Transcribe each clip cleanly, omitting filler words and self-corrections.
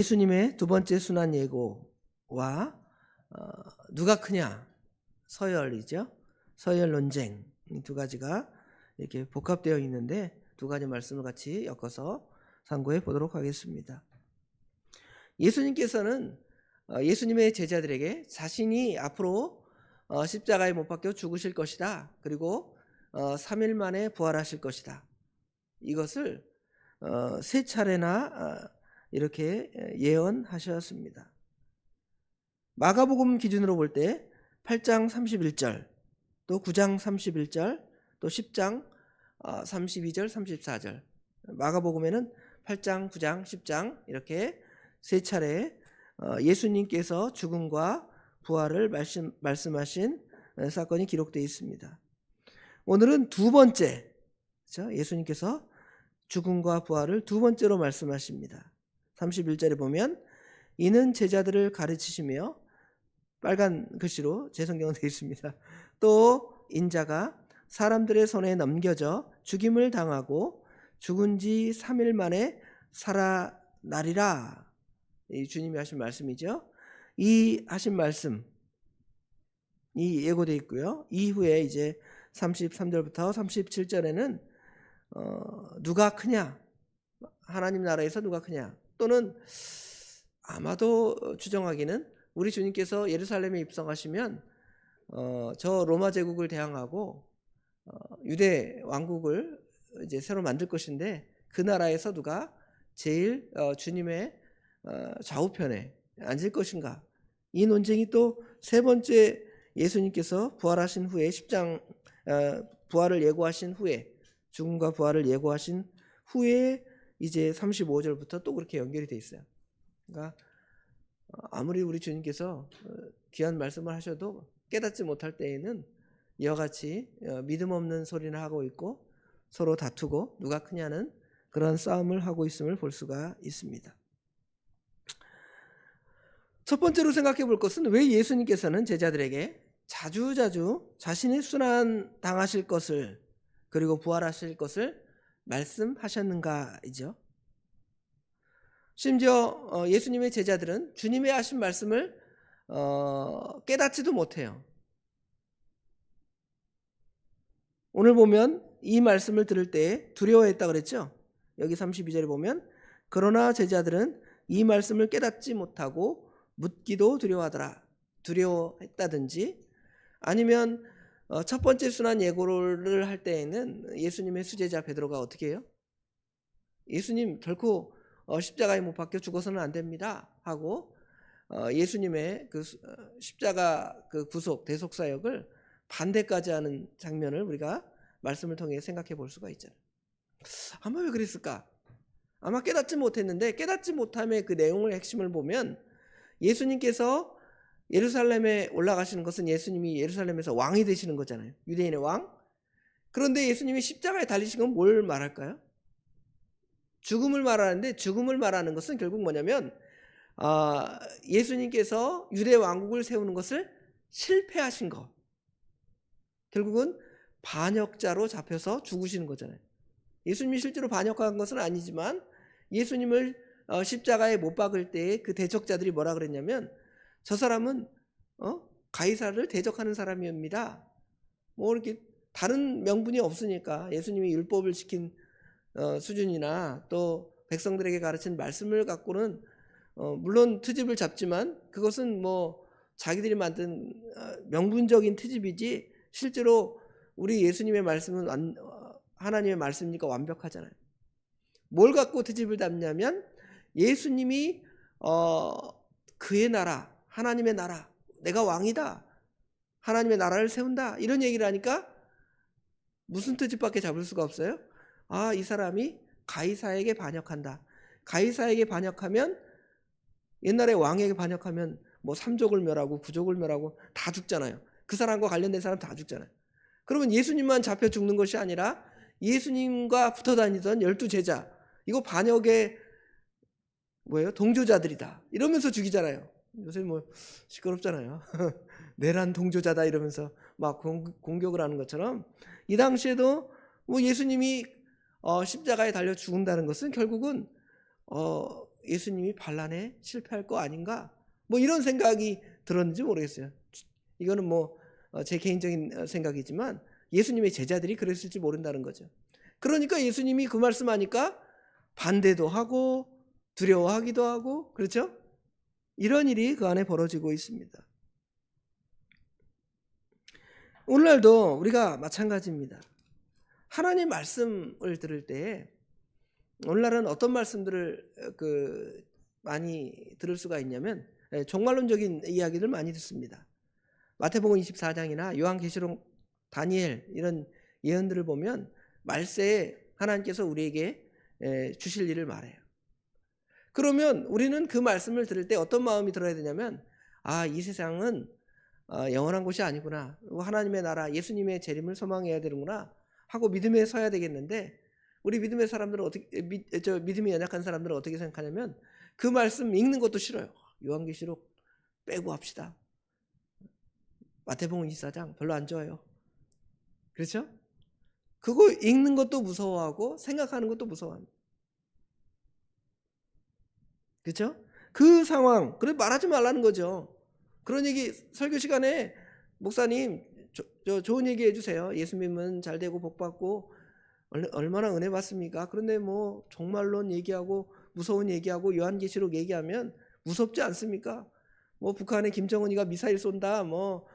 예수님의 두 번째 순환 예고와 누가 크냐 서열이죠. 서열 논쟁 이 두 가지가 이렇게 복합되어 있는데 두 가지 말씀을 같이 엮어서 상고해 보도록 하겠습니다. 예수님께서는 예수님의 제자들에게 자신이 앞으로 십자가에 못 박혀 죽으실 것이다. 그리고 3일 만에 부활하실 것이다. 이것을 세 차례나 이렇게 예언하셨습니다. 마가복음 기준으로 볼 때 8장 31절, 또 9장 31절, 또 10장 32절, 34절. 마가복음에는 8장, 9장, 10장 이렇게 세 차례 예수님께서 죽음과 부활을 말씀하신 사건이 기록되어 있습니다. 오늘은 두 번째, 그렇죠? 예수님께서 죽음과 부활을 두 번째로 말씀하십니다. 31절에 보면 이는 제자들을 가르치시며 빨간 글씨로 제 성경은 되어 있습니다. 또 인자가 사람들의 손에 넘겨져 죽임을 당하고 죽은 지 3일 만에 살아나리라. 이 주님이 하신 말씀이죠. 이 하신 말씀 이 예고되어 있고요. 이후에 이제 33절부터 37절에는 누가 크냐? 하나님 나라에서 누가 크냐? 또는 아마도 추정하기는 우리 주님께서 예루살렘에 입성하시면 저 로마 제국을 대항하고 유대 왕국을 이제 새로 만들 것인데 그 나라에서 누가 제일 주님의 좌우편에 앉을 것인가? 이 논쟁이 또 세 번째 예수님께서 부활하신 후에 10장 부활을 예고하신 후에 죽음과 부활을 예고하신 후에 이제 35절부터 또 그렇게 연결이 돼 있어요. 그러니까 아무리 우리 주님께서 귀한 말씀을 하셔도 깨닫지 못할 때에는 이와 같이 믿음 없는 소리나 하고 있고 서로 다투고 누가 크냐는 그런 싸움을 하고 있음을 볼 수가 있습니다. 첫 번째로 생각해 볼 것은 왜 예수님께서는 제자들에게 자주자주 자신이 순환 당하실 것을 그리고 부활하실 것을 말씀하셨는가이죠. 심지어 예수님의 제자들은 주님의 하신 말씀을 깨닫지도 못해요. 오늘 보면 이 말씀을 들을 때 두려워했다 그랬죠. 여기 32절에 보면 그러나 제자들은 이 말씀을 깨닫지 못하고 묻기도 두려워하더라. 두려워했다든지 아니면 첫 번째 순환 예고를 할 때에는 예수님의 수제자 베드로가 어떻게 해요? 예수님 결코 십자가에 못 박혀 죽어서는 안 됩니다 하고 예수님의 그 십자가 그 구속 대속 사역을 반대까지 하는 장면을 우리가 말씀을 통해 생각해 볼 수가 있잖아요. 아마 왜 그랬을까? 아마 깨닫지 못했는데 깨닫지 못함의 그 내용을 핵심을 보면 예수님께서 예루살렘에 올라가시는 것은 예수님이 예루살렘에서 왕이 되시는 거잖아요. 유대인의 왕. 그런데 예수님이 십자가에 달리신 건 뭘 말할까요? 죽음을 말하는데 죽음을 말하는 것은 결국 뭐냐면 예수님께서 유대 왕국을 세우는 것을 실패하신 것. 결국은 반역자로 잡혀서 죽으시는 거잖아요. 예수님이 실제로 반역한 것은 아니지만 예수님을 십자가에 못 박을 때 그 대적자들이 뭐라 그랬냐면 저 사람은 가이사를 대적하는 사람입니다. 뭐 이렇게 다른 명분이 없으니까 예수님이 율법을 지킨 수준이나 또 백성들에게 가르친 말씀을 갖고는 물론 트집을 잡지만 그것은 뭐 자기들이 만든 명분적인 트집이지 실제로 우리 예수님의 말씀은 하나님의 말씀이니까 완벽하잖아요. 뭘 갖고 트집을 잡냐면 예수님이 그의 나라, 하나님의 나라, 내가 왕이다, 하나님의 나라를 세운다 이런 얘기를 하니까 무슨 트집밖에 잡을 수가 없어요? 이 사람이 가이사에게 반역한다. 가이사에게 반역하면 옛날에 왕에게 반역하면 뭐 3족을 멸하고 9족을 멸하고 다 죽잖아요. 그 사람과 관련된 사람 다 죽잖아요. 그러면 예수님만 잡혀 죽는 것이 아니라 예수님과 붙어 다니던 12제자 이거 반역의 뭐예요? 동조자들이다. 이러면서 죽이잖아요. 요새 뭐 시끄럽잖아요. 내란 동조자다 이러면서 막 공격을 하는 것처럼 이 당시에도 뭐 예수님이 십자가에 달려 죽는다는 것은 결국은 예수님이 반란에 실패할 거 아닌가? 뭐 이런 생각이 들었는지 모르겠어요. 이거는 뭐 제 개인적인 생각이지만 예수님의 제자들이 그랬을지 모른다는 거죠. 그러니까 예수님이 그 말씀하니까 반대도 하고 두려워하기도 하고, 그렇죠? 이런 일이 그 안에 벌어지고 있습니다. 오늘날도 우리가 마찬가지입니다. 하나님 말씀을 들을 때 오늘날은 어떤 말씀들을 많이 들을 수가 있냐면 종말론적인 이야기를 많이 듣습니다. 마태복음 24장이나 요한계시록, 다니엘 이런 예언들을 보면 말세에 하나님께서 우리에게 주실 일을 말해요. 그러면 우리는 그 말씀을 들을 때 어떤 마음이 들어야 되냐면, 이 세상은 영원한 곳이 아니구나, 하나님의 나라 예수님의 재림을 소망해야 되는구나 하고 믿음에 서야 되겠는데, 우리 믿음의 사람들은 믿음이 연약한 사람들은 어떻게 생각하냐면 그 말씀 읽는 것도 싫어요. 요한계시록 빼고 합시다. 마태복음 24장 별로 안 좋아요. 그렇죠? 그거 읽는 것도 무서워하고 생각하는 것도 무서워합니다. 그렇죠? 그 상황, 그래 말하지 말라는 거죠. 그런 얘기 설교 시간에 목사님 좋은 얘기 해주세요. 예수 믿으면 잘 되고 복 받고 얼마나 은혜 받습니까? 그런데 뭐 종말론 얘기하고 무서운 얘기하고 요한계시록 얘기하면 무섭지 않습니까? 뭐 북한에 김정은이가 미사일 쏜다, 뭐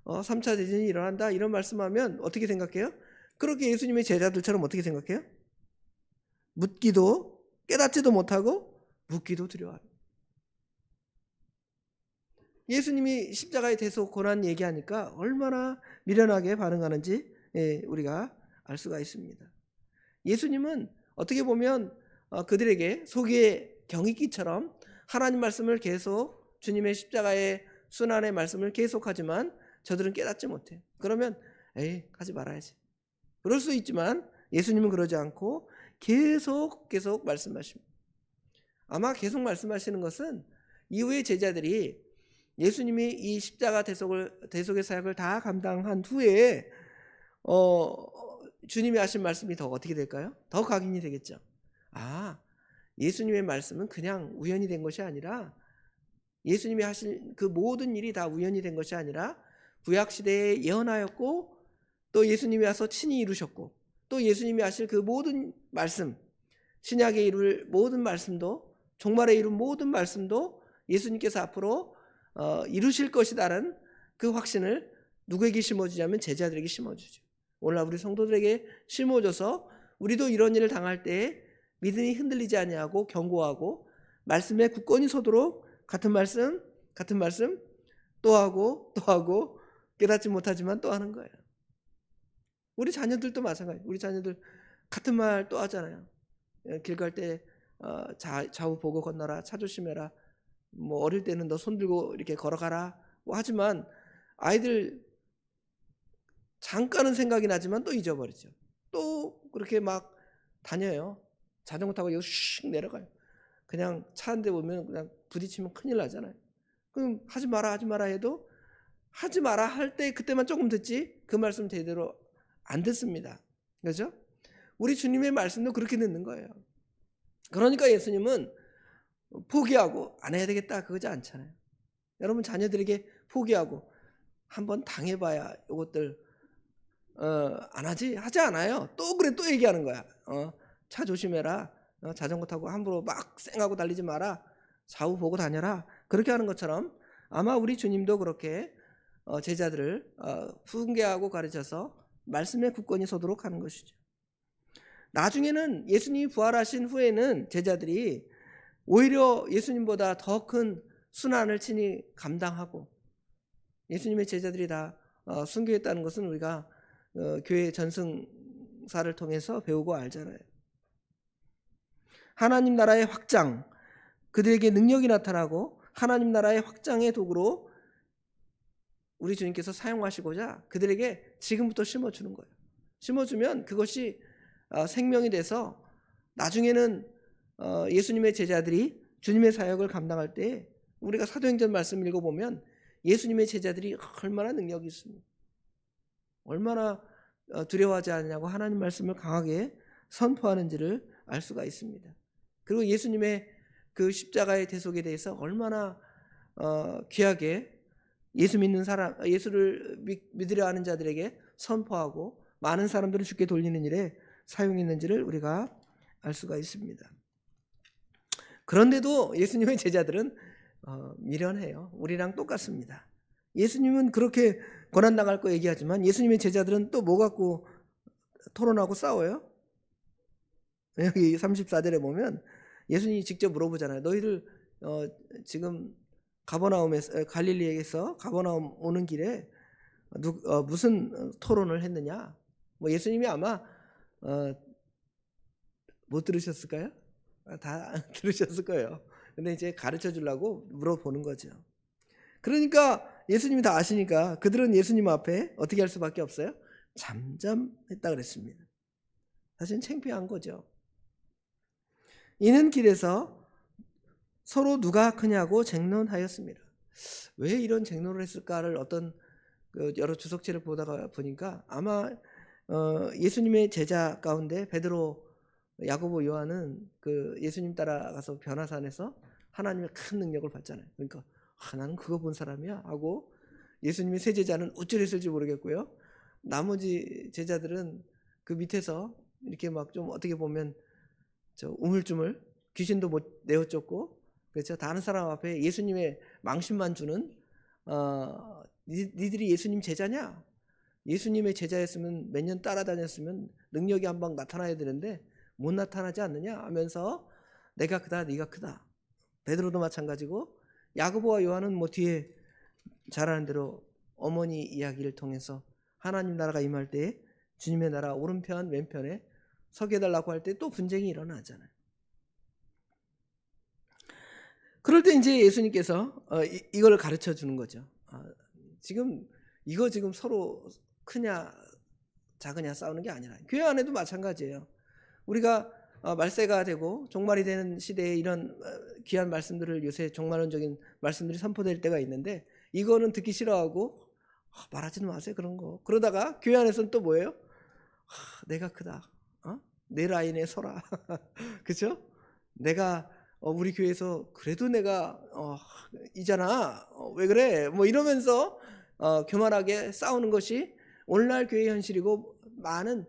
3차 대전이 일어난다 이런 말씀하면 어떻게 생각해요? 그렇게 예수님의 제자들처럼 어떻게 생각해요? 묻기도 깨닫지도 못하고 묻기도 두려워합니다. 예수님이 십자가의 대속 고난 얘기하니까 얼마나 미련하게 반응하는지 우리가 알 수가 있습니다. 예수님은 어떻게 보면 그들에게 속의 경익기처럼 하나님 말씀을 계속, 주님의 십자가의 순환의 말씀을 계속하지만 저들은 깨닫지 못해요. 그러면 가지 말아야지. 그럴 수 있지만 예수님은 그러지 않고 계속 말씀하십니다. 아마 계속 말씀하시는 것은 이후에 제자들이 예수님이 이 십자가 대속의 사역을 다 감당한 후에 주님이 하신 말씀이 더 어떻게 될까요? 더 각인이 되겠죠. 예수님의 말씀은 그냥 우연히 된 것이 아니라, 예수님이 하신 그 모든 일이 다 우연히 된 것이 아니라 구약시대에 예언하였고, 또 예수님이 와서 친히 이루셨고, 또 예수님이 하실 그 모든 말씀, 신약에 이룰 모든 말씀도, 종말에 이룰 모든 말씀도 예수님께서 앞으로 이루실 것이다라는 그 확신을 누구에게 심어주냐면 제자들에게 심어주죠. 오늘날 우리 성도들에게 심어줘서 우리도 이런 일을 당할 때 믿음이 흔들리지 아니하고 경고하고 말씀에 굳건히 서도록 같은 말씀 또 하고 깨닫지 못하지만 또 하는 거예요. 우리 자녀들도 마찬가지. 우리 자녀들 같은 말 또 하잖아요. 길 갈 때 좌우 보고 건너라, 차 조심해라, 뭐 어릴 때는 너 손 들고 이렇게 걸어가라 뭐 하지만 아이들 잠깐은 생각이 나지만 또 잊어버리죠. 또 그렇게 막 다녀요. 자전거 타고 여기 슉 내려가요. 그냥 차 한 대 보면 그냥 부딪히면 큰일 나잖아요. 그럼 하지 마라 해도 하지 마라 할 때 그때만 조금 듣지 그 말씀 제대로 안 듣습니다. 그렇죠? 우리 주님의 말씀도 그렇게 듣는 거예요. 그러니까 예수님은 포기하고 안 해야 되겠다 그거지 않잖아요. 여러분 자녀들에게 포기하고 한번 당해봐야 이것들 안 하지 않아요. 또 그래 또 얘기하는 거야. 차 조심해라. 자전거 타고 함부로 막 쌩하고 달리지 마라. 좌우 보고 다녀라. 그렇게 하는 것처럼 아마 우리 주님도 그렇게 제자들을 훈계하고 가르쳐서 말씀에 굳건히 서도록 하는 것이죠. 나중에는 예수님이 부활하신 후에는 제자들이 오히려 예수님보다 더 큰 순환을 친히 감당하고 예수님의 제자들이 다 순교했다는 것은 우리가 교회 전승사를 통해서 배우고 알잖아요. 하나님 나라의 확장, 그들에게 능력이 나타나고 하나님 나라의 확장의 도구로 우리 주님께서 사용하시고자 그들에게 지금부터 심어주는 거예요. 심어주면 그것이 생명이 돼서 나중에는 예수님의 제자들이 주님의 사역을 감당할 때 우리가 사도행전 말씀 읽어보면 예수님의 제자들이 얼마나 능력이 있습니다. 얼마나 두려워하지 않냐고 하나님 말씀을 강하게 선포하는지를 알 수가 있습니다. 그리고 예수님의 그 십자가의 대속에 대해서 얼마나 귀하게 예수 믿는 사람, 예수를 믿으려 하는 자들에게 선포하고 많은 사람들을 주께 돌리는 일에 사용했는지를 우리가 알 수가 있습니다. 그런데도 예수님의 제자들은 미련해요. 우리랑 똑같습니다. 예수님은 그렇게 고난당할 거 얘기하지만 예수님의 제자들은 또 뭐 갖고 토론하고 싸워요? 여기 34절에 보면 예수님이 직접 물어보잖아요. 너희들 지금 가버나움에서 갈릴리에서 가버나움 오는 길에 무슨 토론을 했느냐? 뭐 예수님이 아마 못 들으셨을까요? 다 들으셨을 거예요. 근데 이제 가르쳐 주려고 물어보는 거죠. 그러니까 예수님이 다 아시니까 그들은 예수님 앞에 어떻게 할 수밖에 없어요? 잠잠했다 그랬습니다. 사실은 창피한 거죠. 이는 길에서 서로 누가 크냐고 쟁론하였습니다. 왜 이런 쟁론을 했을까를 어떤 여러 주석체를 보다가 보니까 아마 예수님의 제자 가운데 베드로, 야고보, 요한은 그 예수님 따라가서 변화산에서 하나님의 큰 능력을 받잖아요. 그러니까 나는 그거 본 사람이야 하고 예수님의 세 제자는 어찌했을지 모르겠고요. 나머지 제자들은 그 밑에서 이렇게 막 좀 어떻게 보면 저 우물쭈물 귀신도 못 내어쫓고 그렇죠. 다른 사람 앞에 예수님의 망신만 주는 니들이 예수님 제자냐? 예수님의 제자였으면 몇 년 따라다녔으면 능력이 한방 나타나야 되는데 못 나타나지 않느냐 하면서 내가 크다 네가 크다. 베드로도 마찬가지고 야고보와 요한은 뭐 뒤에 잘 아는 대로 어머니 이야기를 통해서 하나님 나라가 임할 때 주님의 나라 오른편 왼편에 서게 해달라고 할 때 또 분쟁이 일어나잖아요. 그럴 때 이제 예수님께서 이걸 가르쳐 주는 거죠. 지금 이거 지금 서로 크냐 작으냐 싸우는 게 아니라 교회 안에도 마찬가지예요. 우리가 말세가 되고 종말이 되는 시대에 이런 귀한 말씀들을 요새 종말론적인 말씀들이 선포될 때가 있는데 이거는 듣기 싫어하고 말하지는 마세요 그런 거. 그러다가 교회 안에서는 또 뭐예요? 내가 크다. 내 라인에 서라. 그렇죠? 내가 우리 교회에서 그래도 내가 이잖아. 왜 그래? 뭐 이러면서 교만하게 싸우는 것이 오늘날 교회 현실이고 많은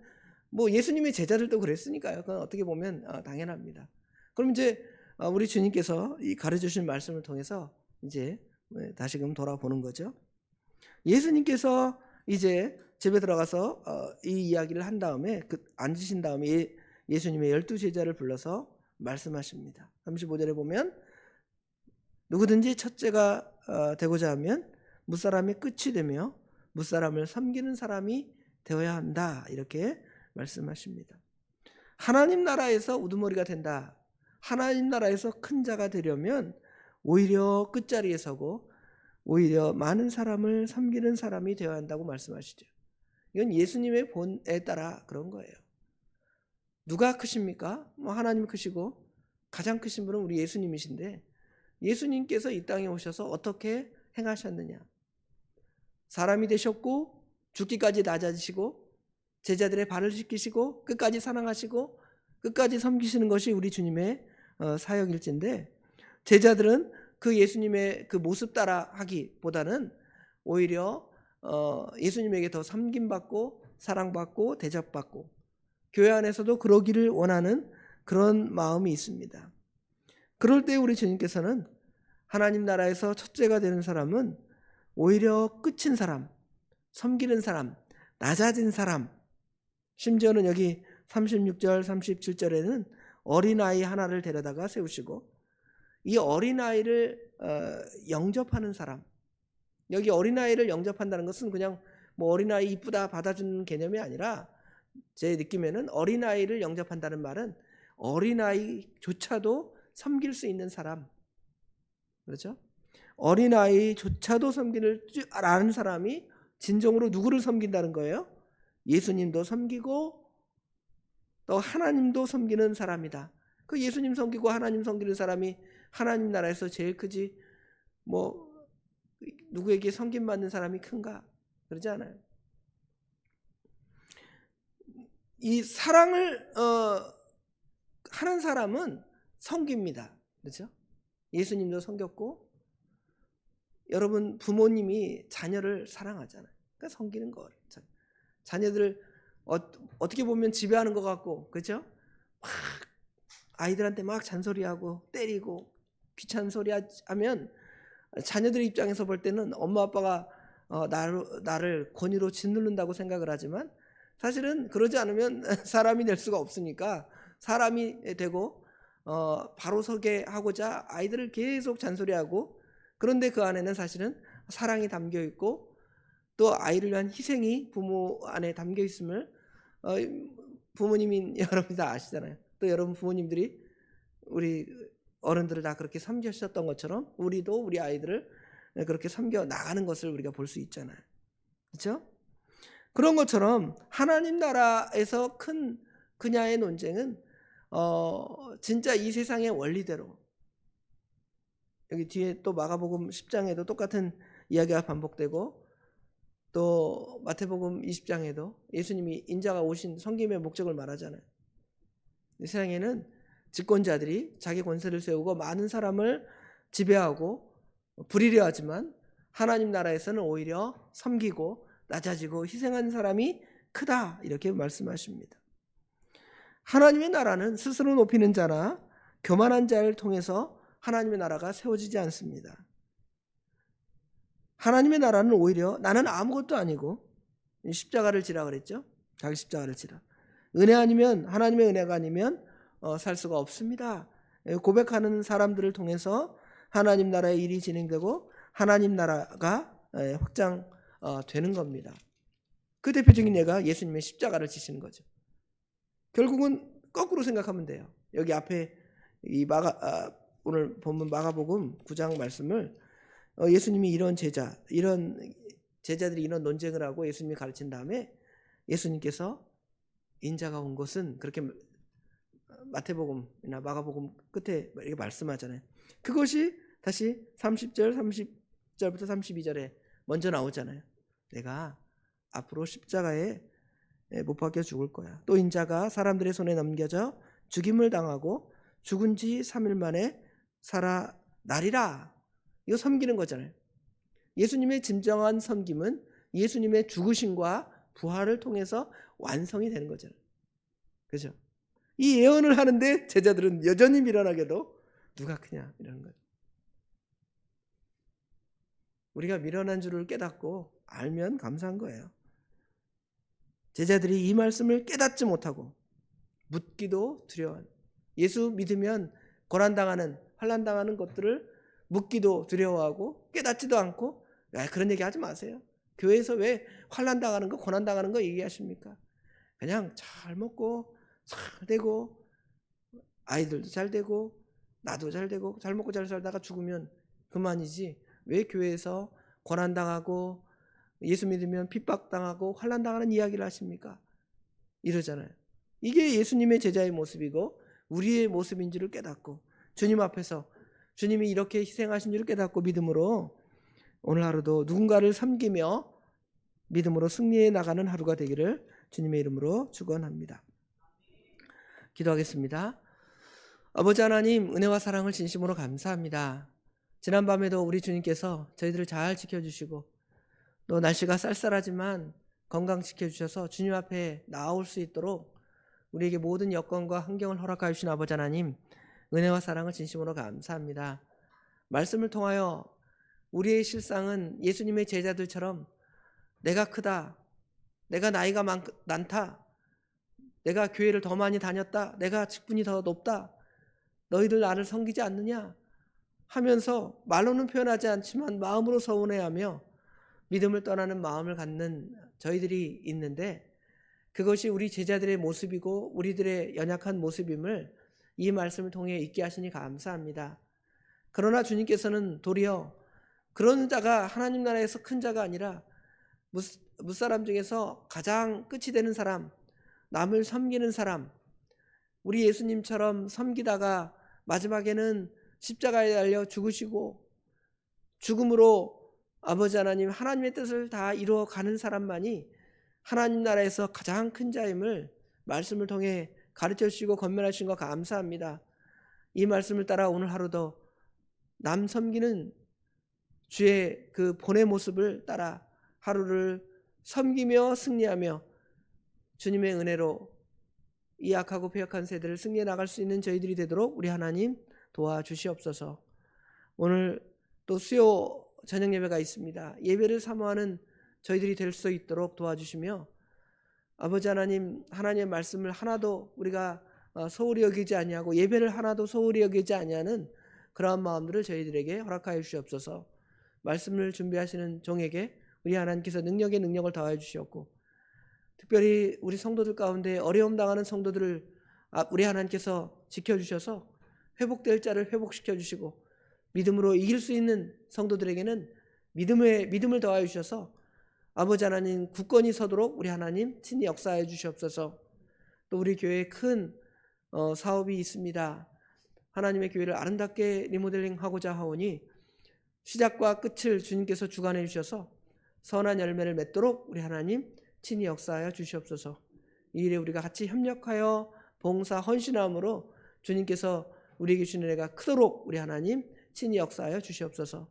뭐 예수님의 제자들도 그랬으니까요. 그건 어떻게 보면 당연합니다. 그럼 이제 우리 주님께서 이 가르쳐 주신 말씀을 통해서 이제 다시금 돌아보는 거죠. 예수님께서 이제 집에 들어가서 이 이야기를 한 다음에 앉으신 다음에 예수님의 12제자를 불러서 말씀하십니다. 35절에 보면 누구든지 첫째가 되고자 하면 무사람의 끝이 되며 무사람을 섬기는 사람이 되어야 한다. 이렇게 말씀하십니다. 하나님 나라에서 우두머리가 된다. 하나님 나라에서 큰 자가 되려면 오히려 끝자리에 서고 오히려 많은 사람을 섬기는 사람이 되어야 한다고 말씀하시죠. 이건 예수님의 본에 따라 그런 거예요. 누가 크십니까? 뭐 하나님 크시고 가장 크신 분은 우리 예수님이신데 예수님께서 이 땅에 오셔서 어떻게 행하셨느냐? 사람이 되셨고 죽기까지 낮아지시고 제자들의 발을 씻기시고 끝까지 사랑하시고 끝까지 섬기시는 것이 우리 주님의 사역일진데 제자들은 그 예수님의 그 모습 따라 하기보다는 오히려 예수님에게 더 섬김받고 사랑받고 대접받고 교회 안에서도 그러기를 원하는 그런 마음이 있습니다. 그럴 때 우리 주님께서는 하나님 나라에서 첫째가 되는 사람은 오히려 끝인 사람, 섬기는 사람, 낮아진 사람, 심지어는 여기 36절, 37절에는 어린아이 하나를 데려다가 세우시고 이 어린아이를 영접하는 사람, 여기 어린아이를 영접한다는 것은 그냥 뭐 어린아이 이쁘다 받아주는 개념이 아니라 제 느낌에는 어린아이를 영접한다는 말은 어린아이조차도 섬길 수 있는 사람, 그렇죠? 어린아이조차도 섬기를 줄 아는 사람이 진정으로 누구를 섬긴다는 거예요? 예수님도 섬기고 또 하나님도 섬기는 사람이다. 그 예수님 섬기고 하나님 섬기는 사람이 하나님 나라에서 제일 크지 뭐 누구에게 섬김받는 사람이 큰가? 그러지 않아요. 이 사랑을 하는 사람은 섬깁니다. 그렇죠? 예수님도 섬겼고, 여러분 부모님이 자녀를 사랑하잖아요. 그러니까 섬기는 거예요. 자녀들을 어떻게 보면 지배하는 것 같고, 그렇죠? 막 아이들한테 막 잔소리하고 때리고 귀찮은 소리 하면 자녀들 입장에서 볼 때는 엄마 아빠가 나를 권위로 짓누른다고 생각을 하지만, 사실은 그러지 않으면 사람이 될 수가 없으니까 사람이 되고 바로 서게 하고자 아이들을 계속 잔소리하고, 그런데 그 안에는 사실은 사랑이 담겨 있고 또 아이를 위한 희생이 부모 안에 담겨 있음을 부모님인 여러분이 다 아시잖아요. 또 여러분 부모님들이 우리 어른들을 다 그렇게 섬기셨던 것처럼 우리도 우리 아이들을 그렇게 섬겨 나가는 것을 우리가 볼 수 있잖아요. 그렇죠? 그런 것처럼 하나님 나라에서 큰 그냐의 논쟁은 진짜 이 세상의 원리대로, 여기 뒤에 또 마가복음 10장에도 똑같은 이야기가 반복되고, 또 마태복음 20장에도 예수님이 인자가 오신 섬김의 목적을 말하잖아요. 이 세상에는 집권자들이 자기 권세를 세우고 많은 사람을 지배하고 부리려 하지만, 하나님 나라에서는 오히려 섬기고 낮아지고 희생하는 사람이 크다, 이렇게 말씀하십니다. 하나님의 나라는 스스로 높이는 자나 교만한 자를 통해서 하나님의 나라가 세워지지 않습니다. 하나님의 나라는 오히려 나는 아무것도 아니고, 십자가를 지라 그랬죠. 자기 십자가를 지라. 은혜 아니면, 하나님의 은혜가 아니면 살 수가 없습니다. 고백하는 사람들을 통해서 하나님 나라의 일이 진행되고 하나님 나라가 확장되는 겁니다. 그 대표적인 예가 예수님의 십자가를 지시는 거죠. 결국은 거꾸로 생각하면 돼요. 여기 앞에 이 오늘 본문 마가복음 9장 말씀을 예수님이 이런 제자들이 이런 논쟁을 하고 예수님이 가르친 다음에 예수님께서 인자가 온 것은, 그렇게 마태복음이나 마가복음 끝에 이렇게 말씀하잖아요. 그것이 다시 30절, 30절부터 32절에 먼저 나오잖아요. 내가 앞으로 십자가에 못 박혀 죽을 거야. 또 인자가 사람들의 손에 넘겨져 죽임을 당하고 죽은 지 3일 만에 살아나리라. 이거 섬기는 거잖아요. 예수님의 진정한 섬김은 예수님의 죽으심과 부활을 통해서 완성이 되는 거잖아요. 그죠? 이 예언을 하는데 제자들은 여전히 미련하게도 누가 크냐 이러는 거예요. 우리가 미련한 줄을 깨닫고 알면 감사한 거예요. 제자들이 이 말씀을 깨닫지 못하고 묻기도 두려워하는, 예수 믿으면 고난당하는, 환난당하는 것들을 묻기도 두려워하고 깨닫지도 않고, 그런 얘기 하지 마세요. 교회에서 왜 환난당하는 거, 고난당하는 거 얘기하십니까? 그냥 잘 먹고 잘 되고 아이들도 잘 되고 나도 잘 되고 잘 먹고 잘 살다가 죽으면 그만이지, 왜 교회에서 고난당하고 예수 믿으면 핍박당하고 환난당하는 이야기를 하십니까? 이러잖아요. 이게 예수님의 제자의 모습이고 우리의 모습인지를 깨닫고, 주님 앞에서 주님이 이렇게 희생하신 줄을 깨닫고 믿음으로 오늘 하루도 누군가를 섬기며 믿음으로 승리해 나가는 하루가 되기를 주님의 이름으로 축원합니다. 기도하겠습니다. 아버지 하나님, 은혜와 사랑을 진심으로 감사합니다. 지난밤에도 우리 주님께서 저희들을 잘 지켜주시고 또 날씨가 쌀쌀하지만 건강시켜주셔서 주님 앞에 나올 수 있도록 우리에게 모든 여건과 환경을 허락하여 주신 아버지 하나님, 은혜와 사랑을 진심으로 감사합니다. 말씀을 통하여 우리의 실상은 예수님의 제자들처럼 내가 크다, 내가 나이가 많다, 내가 교회를 더 많이 다녔다, 내가 직분이 더 높다, 너희들 나를 섬기지 않느냐 하면서 말로는 표현하지 않지만 마음으로 서운해하며 믿음을 떠나는 마음을 갖는 저희들이 있는데, 그것이 우리 제자들의 모습이고 우리들의 연약한 모습임을 이 말씀을 통해 있게 하시니 감사합니다. 그러나 주님께서는 도리어 그런 자가 하나님 나라에서 큰 자가 아니라 무사람 중에서 가장 끝이 되는 사람, 남을 섬기는 사람, 우리 예수님처럼 섬기다가 마지막에는 십자가에 달려 죽으시고 죽음으로 아버지 하나님, 하나님의 뜻을 다 이루어가는 사람만이 하나님 나라에서 가장 큰 자임을 말씀을 통해 가르쳐 주시고 건면하신 거 감사합니다. 이 말씀을 따라 오늘 하루도 남 섬기는 주의 그 본의 모습을 따라 하루를 섬기며 승리하며 주님의 은혜로 이 악하고 패역한 세대를 승리해 나갈 수 있는 저희들이 되도록 우리 하나님 도와주시옵소서. 오늘 또 수요 저녁 예배가 있습니다. 예배를 사모하는 저희들이 될 수 있도록 도와주시며 아버지 하나님, 하나님의 말씀을 하나도 우리가 소홀히 여기지 아니하고 예배를 하나도 소홀히 여기지 아니하는 그러한 마음들을 저희들에게 허락하여 주시옵소서. 말씀을 준비하시는 종에게 우리 하나님께서 능력에 능력을 더하여 주시옵고 특별히 우리 성도들 가운데 어려움 당하는 성도들을 우리 하나님께서 지켜주셔서 회복될 자를 회복시켜 주시고 믿음으로 이길 수 있는 성도들에게는 믿음을 더하여 주셔서 아버지 하나님 굳건히 서도록 우리 하나님 친히 역사해 주시옵소서. 또 우리 교회에 큰 사업이 있습니다. 하나님의 교회를 아름답게 리모델링하고자 하오니 시작과 끝을 주님께서 주관해 주셔서 선한 열매를 맺도록 우리 하나님 친히 역사하여 주시옵소서. 이 일에 우리가 같이 협력하여 봉사 헌신함으로 주님께서 우리에게 주시는 은혜가 크도록 우리 하나님 친히 역사하여 주시옵소서.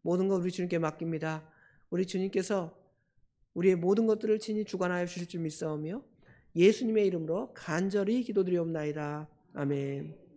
모든 것 우리 주님께 맡깁니다. 우리 주님께서 우리의 모든 것들을 친히 주관하여 주실 줄 믿사오며 예수님의 이름으로 간절히 기도드리옵나이다. 아멘.